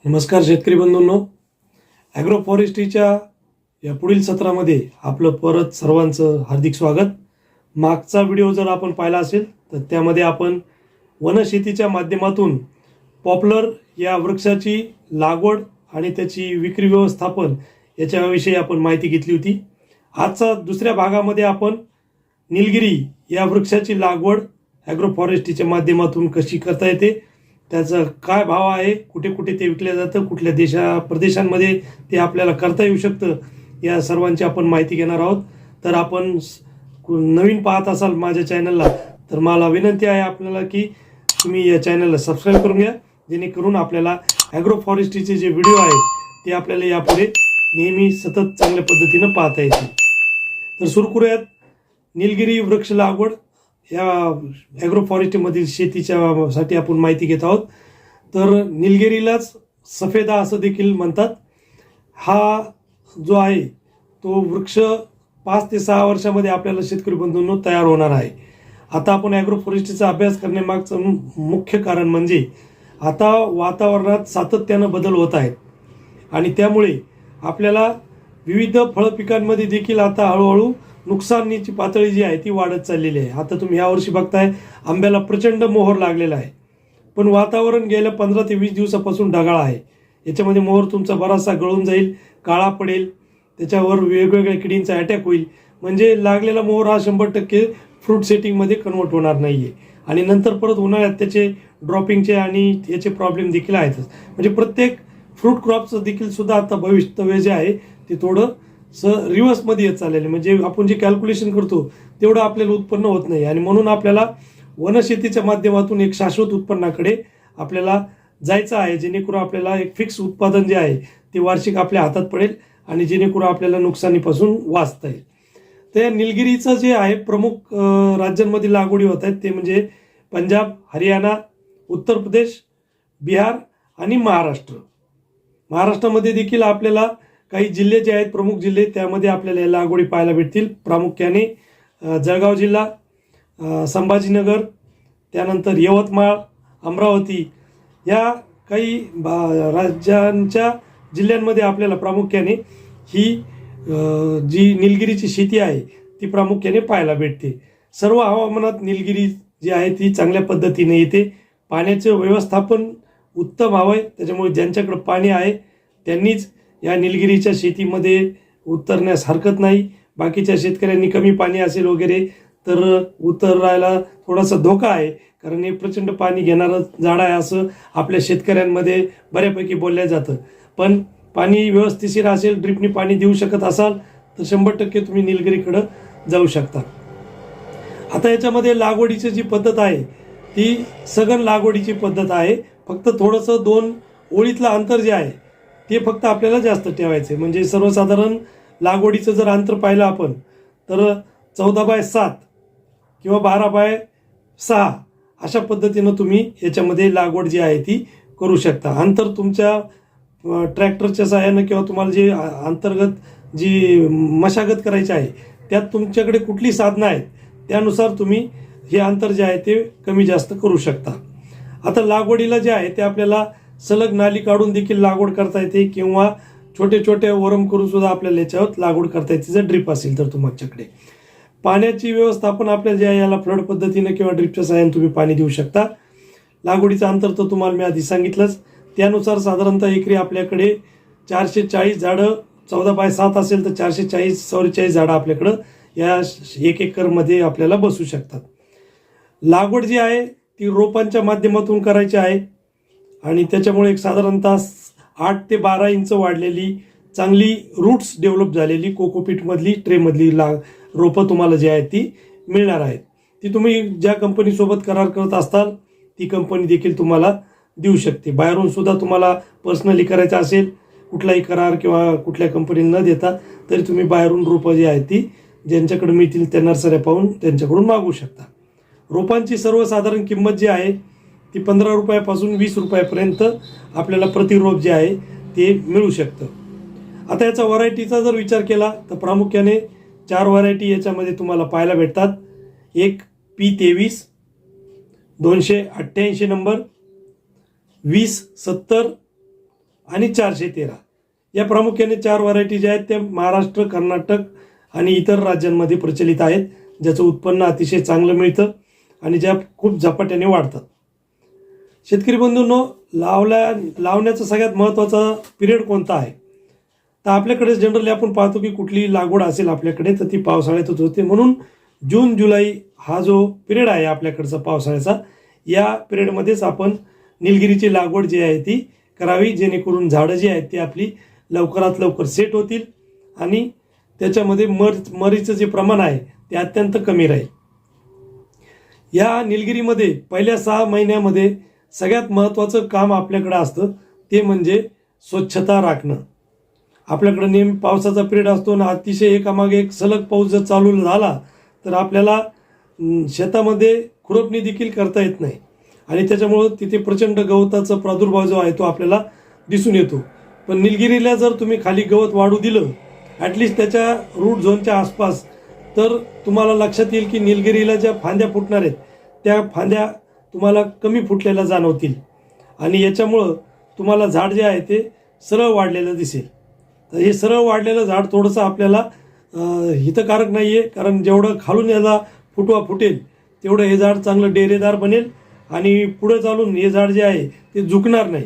नमस्कार शेतकरी बंधूंनो, ॲग्रो फॉरेस्ट्रीच्या या पुढील सत्रामध्ये आपलं परत सर्वांचं हार्दिक स्वागत. मागचा व्हिडिओ जर आपण पाहिला असेल तर त्यामध्ये आपण वनशेतीच्या माध्यमातून पॉप्युलर या वृक्षाची लागवड आणि त्याची विक्री व्यवस्थापन याच्याविषयी आपण माहिती घेतली होती. आजचा दुसऱ्या भागामध्ये आपण निलगिरी या वृक्षाची लागवड ॲग्रो फॉरेस्ट्रीच्या माध्यमातून कशी करता येते, त्याचा काय भाव आहे, कुठे कुठे ते विकलं जातं, कुठल्या प्रदेशांमध्ये ते आपल्याला करता येऊ शकतं, या सर्वांची आपण माहिती घेणार आहोत. तर आपण नवीन पाहत असाल माझ्या चॅनलला तर मला विनंती आहे आपल्याला की तुम्ही या चॅनलला सबस्क्राईब करून घ्या, जेणेकरून आपल्याला ॲग्रो फॉरेस्ट्रीचे जे व्हिडिओ आहेत ते आपल्याला यापुढे नेहमी सतत चांगल्या पद्धतीनं पाहता येतील. तर सुरू करूयात. निलगिरी वृक्ष लागवड या ॲग्रो फॉरेस्ट्रीमधील शेतीच्या साठी आपण माहिती घेत आहोत. तर निलगिरीलाच सफेदा असं देखील म्हणतात. हा जो आहे तो वृक्ष 5 ते 6 वर्षामध्ये आपल्याला शेतकरी बंधूंनो तयार होणार आहे. आता आपण ॲग्रो फॉरेस्ट्रीचा अभ्यास करण्यामागचं मुख्य कारण म्हणजे आता वातावरणात सातत्यानं बदल होत आहेत आणि त्यामुळे आपल्याला विविध फळपिकांमध्ये देखील आता हळूहळू नुकसानीची पातळी जी आहे ती वाढत चाललेली आहे. आता तुम्ही यावर्षी बघताय आंब्याला प्रचंड मोहर लागलेला आहे, पण वातावरण गेल्या 15 ते 20 दिवसापासून ढगाळ आहे. याच्यामध्ये मोहर तुमचा बराचसा गळून जाईल, काळा पडेल, त्याच्यावर वेगवेगळ्या किडींचा अटॅक होईल. म्हणजे लागलेला मोहर हा 100% फ्रूट सेटिंगमध्ये कन्वर्ट होणार नाही आहे आणि नंतर परत उन्हाळ्यात त्याचे ड्रॉपिंगचे आणि याचे प्रॉब्लेम देखील आहेतच. म्हणजे प्रत्येक फ्रूट क्रॉपचं देखील सुद्धा आता भवितव्य जे आहे ते थोडं रिव्हर्समध्ये येत चाललेलं. म्हणजे आपण जे कॅल्क्युलेशन करतो तेवढं आपल्याला उत्पन्न होत नाही आणि म्हणून आपल्याला वनशेतीच्या माध्यमातून एक शाश्वत उत्पन्नाकडे आपल्याला जायचं आहे, जेणेकरून आपल्याला एक फिक्स उत्पादन जे आहे ते वार्षिक आपल्या हातात पडेल आणि जेणेकरून आपल्याला नुकसानीपासून वाचता येईल. तर या निलगिरीचं जे आहे प्रमुख राज्यांमध्ये लागवडी होत आहेत ते म्हणजे पंजाब, हरियाणा, उत्तर प्रदेश, बिहार आणि महाराष्ट्र. महाराष्ट्रामध्ये देखील आपल्याला काही जिल्हे जे आहेत प्रमुख जिल्हे त्यामध्ये आपल्याला या लागवडी पाहायला भेटतील. प्रामुख्याने जळगाव जिल्हा, संभाजीनगर, त्यानंतर यवतमाळ, अमरावती या काही राज्यांच्या जिल्ह्यांमध्ये आपल्याला प्रामुख्याने ही जी निलगिरीची शेती आहे ती प्रामुख्याने पाहायला भेटते. सर्व हवामानात निलगिरी जी आहे ती चांगल्या पद्धतीने येते. पाण्याचं व्यवस्थापन उत्तम हवं आहे, त्याच्यामुळे ज्यांच्याकडे पाणी आहे त्यांनीच या निलगिरीच्या शेतीमध्ये उतरण्यास हरकत नाही. बाकीच्या शेतकऱ्यांनी कमी पाणी असेल वगैरे तर उतरायला थोडासा धोका आहे, कारण हे प्रचंड पाणी घेणारं झाड आहे असं आपल्या शेतकऱ्यांमध्ये बऱ्यापैकी बोलल्या जातं. पण पाणी व्यवस्थिशीर असेल, ड्रिपनी पाणी देऊ शकत असाल तर 100% तुम्ही निलगिरीकडं जाऊ शकता. आता याच्यामध्ये लागवडीची जी पद्धत आहे ती सघन लागवडीची पद्धत आहे. फक्त थोडंसं 2 ओळीतलं अंतर जे आहे ते फक्त आपल्याला जास्त ठेवायचे. म्हणजे सर्वसाधारण लागवडीचं जर अंतर पाहिलं आपण तर 14x7 किंवा 12x6 अशा पद्धतीनं तुम्ही याच्यामध्ये लागवड जी आहे ती करू शकता. अंतर तुमच्या ट्रॅक्टरच्या सहाय्यानं किंवा तुम्हाला जे अंतर्गत जी मशागत करायची आहे त्यात तुमच्याकडे कुठली साधनं आहेत त्यानुसार तुम्ही हे अंतर जे आहे ते कमी जास्त करू शकता. आता लागवडीला जे आहे ते आपल्याला सलग नाली काढून देखील लागवड करता येते किंवा छोटे छोटे वरम करून सुद्धा आपल्याला याच्यावर लागवड करता येते जर ड्रिप असेल तर तुमच्याकडे. पाण्याची व्यवस्थापन आपल्याला जे आहे याला फ्लड पद्धतीने किंवा ड्रिपच्या सहाय्याने तुम्ही पाणी देऊ शकता. लागवडीचं अंतर तर तुम्हाला मी आधी सांगितलंच. त्यानुसार साधारणतः एकरी आपल्याकडे 440 झाडं, 14x7 असेल तर 444 झाडं आपल्याकडं या 1 एकरमध्ये आपल्याला बसू शकतात. लागवड जी आहे ती रोपांच्या माध्यमातून करायची आहे आणि त्याच्यामुळे एक साधारणतः 8 ते 12 इंच वाढलेली चांगली रूट्स डेव्हलप झालेली कोकोपीटमधली ट्रेमधली रोपं तुम्हाला जी आहेत ती मिळणार आहेत. ती तुम्ही ज्या कंपनीसोबत करार करत असताल ती कंपनी देखील तुम्हाला देऊ शकते. बाहेरून सुद्धा तुम्हाला पर्सनली करायचं असेल कुठलाही करार किंवा कुठल्या कंपनीला न देता तरी तुम्ही बाहेरून रोपं जी आहेत ती ज्यांच्याकडे मिळतील त्या नर्सऱ्या पाहून त्यांच्याकडून मागू शकता. रोपांची सर्वसाधारण किंमत जी आहे ती 15 रुपयापासून 20 रुपयापर्यंत आपल्याला प्रति रोप जे आहे ते मिळू शकतं. आता याचा व्हरायटीचा जर विचार केला तर प्रामुख्याने 4 व्हरायटी याच्यामध्ये तुम्हाला पाहायला भेटतात. एक P23 288 नंबर, 2070 आणि 413 या प्रामुख्याने 4 व्हरायटी ज्या आहेत त्या महाराष्ट्र, कर्नाटक आणि इतर राज्यांमध्ये प्रचलित आहेत, ज्याचं उत्पन्न अतिशय चांगलं मिळतं आणि ज्या खूप झपाट्याने वाढतात. शेतकरी बंधूंनो, लावण्याचा सगळ्यात महत्त्वाचा पिरियड कोणता आहे? तर आपल्याकडे जनरली आपण पाहतो की कुठली लागवड असेल आपल्याकडे तर ती पावसाळ्यातच होते. म्हणून जून जुलै हा जो पिरियड आहे आपल्याकडचा पावसाळ्याचा, या पिरियडमध्येच आपण निलगिरीची लागवड जी आहे ती करावी, जेणेकरून झाडं जी आहेत ती आपली लवकरात लवकर सेट होतील आणि त्याच्यामध्ये मरीचं जे प्रमाण आहे ते अत्यंत कमी राहील. या निलगिरीमध्ये पहिल्या 6 महिन्यामध्ये सगळ्यात महत्त्वाचं काम आपल्याकडं असतं ते म्हणजे स्वच्छता राखणं. आपल्याकडे नेहमी पावसाचा पिरियड असतो ना, अतिशय एकामागे एक सलग पाऊस जर चालू झाला तर आपल्याला शेतामध्ये खुरपणी देखील करता येत नाही आणि त्याच्यामुळं तिथे प्रचंड गवताचा प्रादुर्भाव जो आहे तो आपल्याला दिसून येतो. पण निलगिरीला जर तुम्ही खाली गवत वाढू दिलं ॲटलिस्ट त्याच्या रूट झोनच्या आसपास, तर तुम्हाला लक्षात येईल की निलगिरीला ज्या फांद्या फुटणार आहेत त्या फांद्या तुम्हाला कमी फुटलेल्या जाणवतील आणि याच्यामुळं तुम्हाला झाड जे आहे ते सरळ वाढलेलं दिसेल. तर हे सरळ वाढलेलं झाड थोडंसं आपल्याला हितकारक नाही आहे, कारण जेवढं खालून याला फुटवा फुटेल तेवढं हे झाड चांगलं डेरेदार बनेल आणि पुढं चालून हे झाड जे आहे ते झुकणार नाही,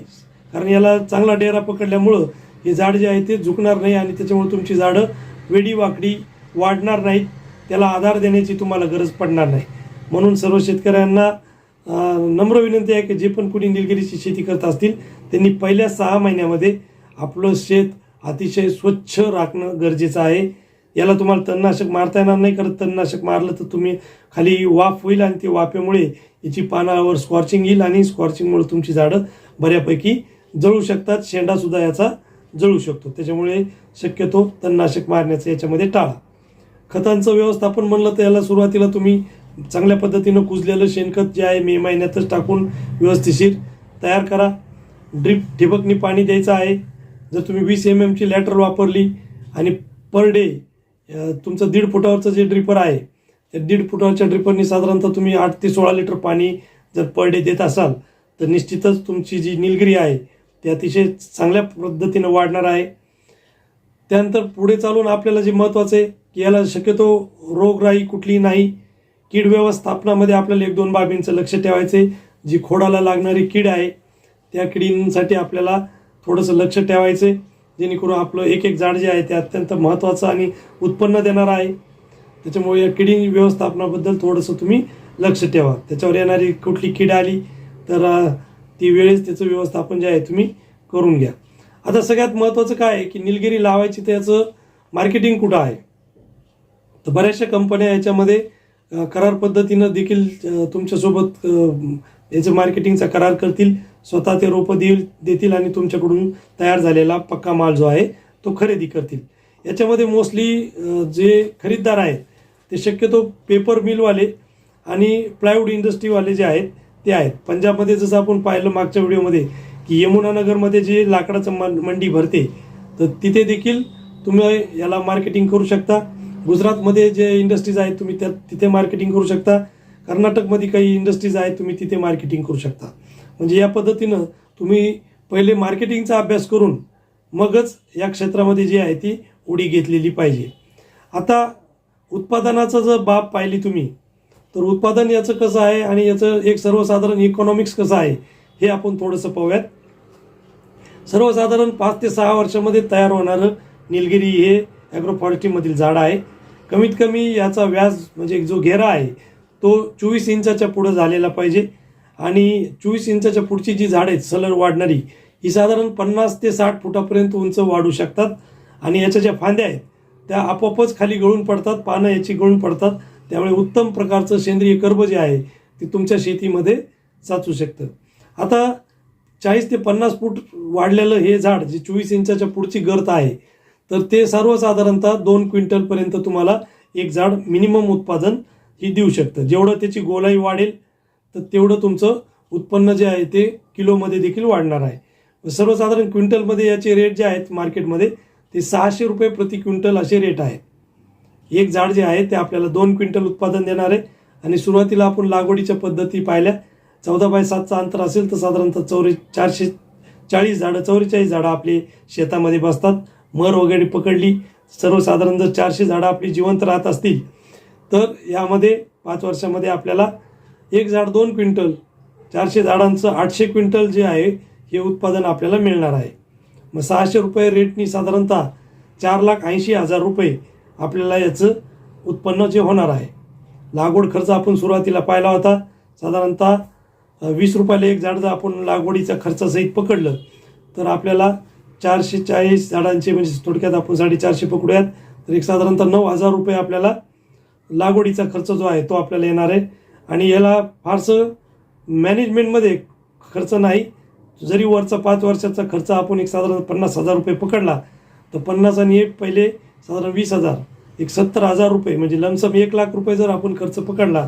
कारण याला चांगला डेरा पकडल्यामुळं हे झाड जे आहे ते झुकणार नाही आणि त्याच्यामुळे तुमची झाडं वेडी वाकडी वाढणार नाहीत, त्याला आधार देण्याची तुम्हाला गरज पडणार नाही. म्हणून सर्व शेतकऱ्यांना नम्र विनंती आहे की जे पण कुणी निलगिरीची शेती करत असतील त्यांनी पहिल्या 6 महिन्यामध्ये आपलं शेत अतिशय स्वच्छ राखणं गरजेचं आहे. याला तुम्हाला तणनाशक मारता येणार नाही, कारण तणनाशक मारलं तर तुम्ही खाली वाफ होईल आणि ती वाफेमुळे याची पानावर स्कॉर्चिंग येईल आणि स्कॉर्चिंगमुळे तुमची झाडं बऱ्यापैकी जळू शकतात, शेंडासुद्धा याचा जळू शकतो. त्याच्यामुळे शक्यतो तणनाशक मारण्याचं याच्यामध्ये टाळा. खतांचं व्यवस्थापन म्हणलं तर याला सुरुवातीला तुम्ही चांगल्या पद्धतीनं कुजलेलं शेणखत जे आहे मे महिन्यातच टाकून व्यवस्थिशीर तयार करा. ठिबकनी पाणी द्यायचं आहे. जर तुम्ही 20 mm ची लॅटरल वापरली आणि पर डे तुमचं 1.5 फुटावरचं जे ड्रिपर आहे त्या 1.5 फुटावरच्या ड्रिपरनी साधारणतः तुम्ही 8 ते 16 लिटर पाणी जर पर डे देत असाल तर निश्चितच तुमची जी निलगिरी आहे ती अतिशय चांगल्या पद्धतीनं वाढणार आहे. त्यानंतर पुढे चालून आपल्याला जे महत्त्वाचं आहे की याला शक्यतो रोगराई कुठली नाही. कीड व्यवस्थापनामध्ये आपल्याला 1-2 बाबींचं लक्ष ठेवायचं आहे. जी खोडाला लागणारी कीड आहे त्या किडींसाठी आपल्याला थोडंसं लक्ष ठेवायचं आहे, जेणेकरून आपलं एक झाड जे आहे ते अत्यंत महत्त्वाचं आणि उत्पन्न देणार आहे. त्याच्यामुळे या किडी व्यवस्थापनाबद्दल थोडंसं तुम्ही लक्ष ठेवा. त्याच्यावर येणारी कुठली कीड आली तर ती वेळेस त्याचं व्यवस्थापन जे आहे तुम्ही करून घ्या. आता सगळ्यात महत्त्वाचं काय आहे की निलगिरी लावायची तर याचं मार्केटिंग कुठं आहे? तर बऱ्याचशा कंपन्या याच्यामध्ये करार पद्धतीनं देखील तुमच्यासोबत याचं मार्केटिंगचा करार करतील. स्वतः ते रोपं देतील आणि तुमच्याकडून तयार झालेला पक्का माल जो आहे तो खरेदी करतील. याच्यामध्ये मोस्टली जे खरीददार आहेत ते शक्यतो पेपर मिलवाले आणि प्लायवूड इंडस्ट्रीवाले जे आहेत ते आहेत. पंजाबमध्ये जसं आपण पाहिलं मागच्या व्हिडिओमध्ये की यमुनानगरमध्ये जे लाकडाचं मंडी भरते तर तिथे देखील तुम्ही याला मार्केटिंग करू शकता. गुजरातमध्ये जे इंडस्ट्रीज आहेत तुम्ही तिथे मार्केटिंग करू शकता. कर्नाटकमध्ये काही इंडस्ट्रीज आहेत तुम्ही तिथे मार्केटिंग करू शकता. म्हणजे या पद्धतीनं तुम्ही पहिले मार्केटिंगचा अभ्यास करून मगच या क्षेत्रामध्ये जी आहे ती उडी घेतलेली पाहिजे. आता उत्पादनाचा जर बाब पाहिली तुम्ही तर उत्पादन याचं कसं आहे आणि याचं एक सर्वसाधारण इकॉनॉमिक्स कसं आहे हे आपण थोडंसं पाहूयात. सर्वसाधारण 5 ते 6 वर्षामध्ये तयार होणारं निलगिरी हे ॲग्रोफॉरेस्ट्रीमधील झाड आहे. कमीत कमी याचा व्याज म्हणजे जो घेरा आहे तो 24 इंचाच्या पुढं झालेला पाहिजे आणि 24 इंचाच्या पुढची जी झाडं आहेत सलग वाढणारी ही साधारण 50 ते 60 फुटापर्यंत उंच वाढू शकतात आणि याच्या ज्या फांद्या आहेत त्या आपोआपच खाली गळून पडतात, पानं याची गळून पडतात. त्यामुळे उत्तम प्रकारचं सेंद्रिय कर्ब जे आहे ते तुमच्या शेतीमध्ये साचू शकतं. आता 40 ते 50 फूट वाढलेलं हे झाड जे 24 इंचाच्या पुढची गर्थ आहे तर ते सर्वसाधारणतः 2 क्विंटलपर्यंत तुम्हाला एक झाड मिनिमम उत्पादन ही देऊ शकतं. जेवढं त्याची गोलाई वाढेल तर तेवढं तुमचं उत्पन्न जे आहे ते किलोमध्ये देखील वाढणार आहे. सर्वसाधारण क्विंटलमध्ये याचे रेट जे आहेत मार्केटमध्ये ते 600 रुपये प्रति क्विंटल असे रेट आहेत. एक झाड जे आहे ते आपल्याला 2 क्विंटल उत्पादन देणार आहे आणि सुरुवातीला आपण लागवडीच्या पद्धती पाहिल्या. 14 बाय 7चं अंतर असेल तर साधारणतः 40 झाडं 44 झाडं आपली शेतामध्ये बसतात. मर वगैरे पकडली सर्वसाधारण जर 400 झाडं आपली जिवंत राहत असतील तर यामध्ये 5 वर्षामध्ये आपल्याला एक झाड 2 क्विंटल, 400 झाडांचं 800 क्विंटल जे आहे हे उत्पादन आपल्याला मिळणार आहे. मग 600 रुपये रेटनी साधारणतः 4,80,000 रुपये आपल्याला याचं उत्पन्न जे होणार आहे. लागवड खर्च आपण सुरुवातीला पाहिला होता, साधारणतः 20 रुपयाला एक झाड जर आपण लागवडीचा खर्चासहित पकडलं तर आपल्याला 440 झाडांचे म्हणजे थोडक्यात आपण 450 पकडूयात तर एक साधारणतः 9,000 रुपये आपल्याला लागवडीचा खर्च जो आहे तो आपल्याला येणार आहे. आणि याला फारसं मॅनेजमेंटमध्ये खर्च नाही. जरी वरचा 5 वर्षाचा खर्च आपण एक साधारण 50,000 रुपये पकडला तर 50 आणि एक पहिले साधारण 20,000, एक 70,000 रुपये म्हणजे लमसम 1,00,000 रुपये जर आपण खर्च पकडला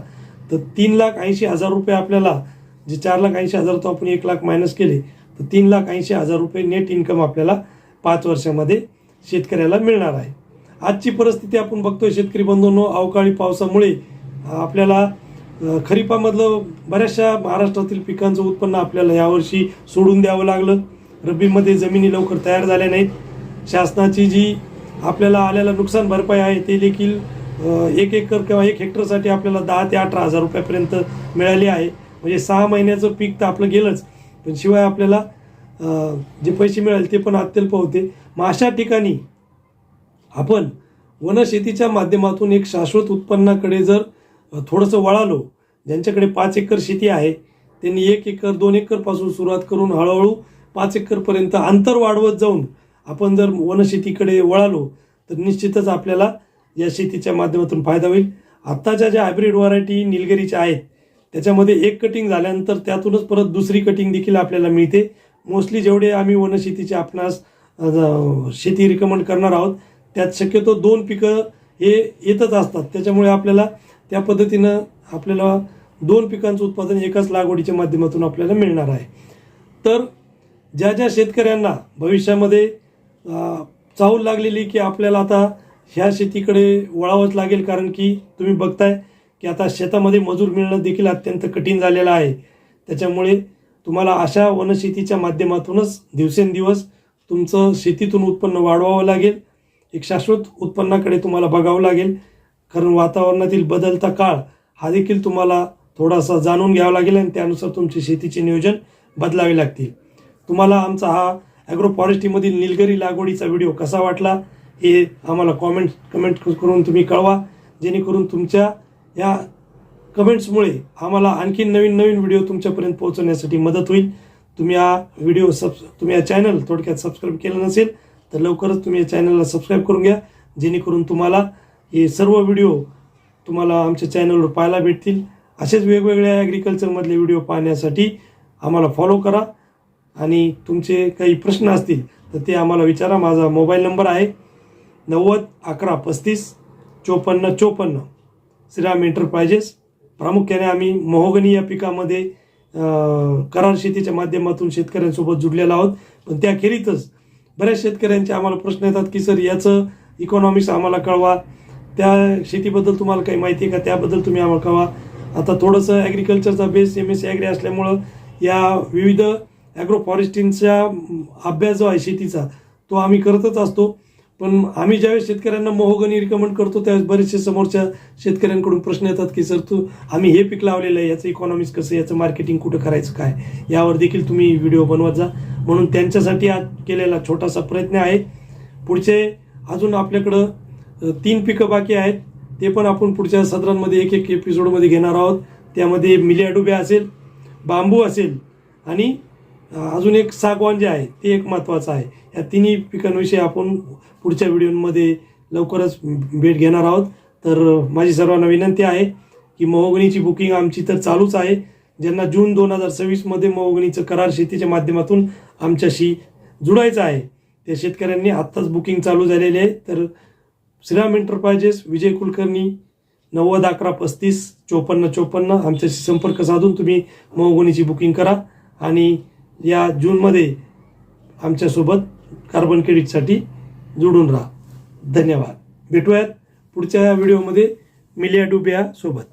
तर 3,80,000 रुपये आपल्याला, जे 4,80,000 तो आपण 1,00,000 मायनस केले तर 3,80,000 रुपये नेट इन्कम आपल्याला 5 वर्षामध्ये शेतकऱ्याला मिळणार आहे. आजची परिस्थिती आपण बघतोय शेतकरी बंधूंनो, अवकाळी पावसामुळे आपल्याला खरीपामधलं बऱ्याचशा महाराष्ट्रातील पिकांचं उत्पन्न आपल्याला यावर्षी सोडून द्यावं लागलं. रब्बीमध्ये जमिनी लवकर तयार झाल्या नाहीत. शासनाची जी आपल्याला आलेलं नुकसान भरपाई आहे ते देखील 1 एकर किंवा 1 हेक्टरसाठी आपल्याला 10,000 ते 18,000 रुपयापर्यंत मिळाली आहे. म्हणजे 6 महिन्याचं पीक तर आपलं गेलंच, पण शिवाय आपल्याला जे पैसे मिळाले ते पण अत्यल्प होते. मग अशा ठिकाणी आपण वनशेतीच्या माध्यमातून एक शाश्वत उत्पन्नाकडे जर थोडंसं वळालो, ज्यांच्याकडे 5 एकर शेती आहे त्यांनी 1 एकर 2 एकरपासून सुरुवात करून हळूहळू 5 एकरपर्यंत अंतर वाढवत जाऊन आपण जर वनशेतीकडे वळालो तर निश्चितच आपल्याला या शेतीच्या माध्यमातून फायदा होईल. आत्ताच्या ज्या हायब्रिड व्हरायटी निलगिरीच्या आहेत त्याच्यामध्ये एक कटिंग झाल्यानंतर त्यातूनच परत दुसरी कटिंग देखील आपल्याला मिळते. मोस्टली जेवढे आम्ही वनशेतीचे आपणास शेती रिकमेंड करणार आहोत त्यात शक्यतो 2 पिकं हे येतच असतात. त्याच्यामुळे आपल्याला त्या पद्धतीनं आपल्याला 2 पिकांचं उत्पादन एकाच लागवडीच्या माध्यमातून आपल्याला मिळणार आहे. तर ज्या ज्या शेतकऱ्यांना भविष्यामध्ये चाहूल लागलेली की आपल्याला आता ह्या शेतीकडे वळावंच लागेल, कारण की तुम्ही बघताय की आता शेतामध्ये मजूर मिळणं देखील अत्यंत कठीण झालेलं आहे. त्याच्यामुळे तुम्हाला अशा वनशेतीच्या माध्यमातूनच दिवसेंदिवस तुमचं शेतीतून उत्पन्न वाढवावं लागेल. एक शाश्वत उत्पन्नाकडे तुम्हाला बघावं लागेल, कारण वातावरणातील बदलता काळ हा देखील तुम्हाला थोडासा जाणून घ्यावा लागेल आणि त्यानुसार तुमचे शेतीचे नियोजन बदलावे लागतील. तुम्हाला आमचा हा ॲग्रो फॉरेस्ट्रीमधील निलगिरी लागवडीचा व्हिडिओ कसा वाटला हे आम्हाला कमेंट करून तुम्ही कळवा, जेणेकरून तुमच्या या कमेंट्समुळे आम्हाला आणखी नवीन व्हिडिओ तुमच्यापर्यंत पोहोचवण्यासाठी मदत होईल. तुम्ही या चॅनल थोडक्यात सबस्क्राईब केलं नसेल तर लवकरच तुम्ही या चॅनलला सबस्क्राईब करून घ्या, जेणेकरून तुम्हाला हे सर्व व्हिडिओ तुम्हाला आमच्या चॅनलवर पाहायला भेटतील. असेच वेगवेगळ्या ॲग्रिकल्चरमधले व्हिडिओ पाहण्यासाठी आम्हाला फॉलो करा आणि तुमचे काही प्रश्न असतील तर ते आम्हाला विचारा. माझा मोबाईल नंबर आहे 90-11-35-54-54. श्रीराम एंटरप्राइजेस. प्रामुख्याने आम्ही महोगनी या पिकामध्ये करार शेतीच्या माध्यमातून शेतकऱ्यांसोबत जुडलेलो आहोत. पण त्याखेरीतच बऱ्याच शेतकऱ्यांचे आम्हाला प्रश्न येतात की सर याचं इकॉनॉमिक्स आम्हाला कळवा, त्या शेतीबद्दल तुम्हाला काही माहिती आहे का, त्याबद्दल तुम्ही आम्हाला कळवा. आता थोडंसं ॲग्रिकल्चरचा बेस MSc ॲग्री असल्यामुळं या विविध ॲग्रो फॉरेस्ट्रींचा अभ्यास जो आहे शेतीचा तो आम्ही करतच असतो. पण आम्ही ज्यावेळेस शेतकऱ्यांना महोगनी रिकमेंड करतो त्यावेळेस बरेचसे समोरच्या शेतकऱ्यांकडून प्रश्न येतात की सर आम्ही हे पीक लावलेलं आहे, याचं इकॉनॉमिक्स कसं, याचं मार्केटिंग कुठं करायचं, काय, यावर देखील तुम्ही व्हिडिओ बनवत जा. म्हणून त्यांच्यासाठी आज केलेला छोटासा प्रयत्न आहे. पुढचे अजून आपल्याकडं 3 पिकं बाकी आहेत, ते पण आपण पुढच्या सत्रांमध्ये एक एपिसोडमध्ये घेणार आहोत. त्यामध्ये मिलियाडुबे असेल, बांबू असेल आणि अजून एक सागवान जे आहे ते एक महत्त्वाचं आहे. या तिन्ही पिकांविषयी आपण पुढच्या व्हिडिओमध्ये लवकरच भेट घेणार आहोत. तर माझी सर्वांना विनंती आहे की महोगनीची बुकिंग आमची तर चालूच आहे. ज्यांना जून 2026मध्ये महोगनीचं करार शेतीच्या माध्यमातून आमच्याशी जुडायचं आहे त्या शेतकऱ्यांनी आत्ताच बुकिंग चालू झालेली आहे. तर श्रीराम एंटरप्राइजेस, विजय कुलकर्णी, 90-11-35-54-54 आमच्याशी संपर्क साधून तुम्ही महोगनीची बुकिंग करा आणि या जूनमध्ये आमच्यासोबत कार्बन क्रेडिटसाठी जोडून राहा. धन्यवाद. भेटूयात पुढच्या व्हिडिओमध्ये मिलियाडुबिया सोबत.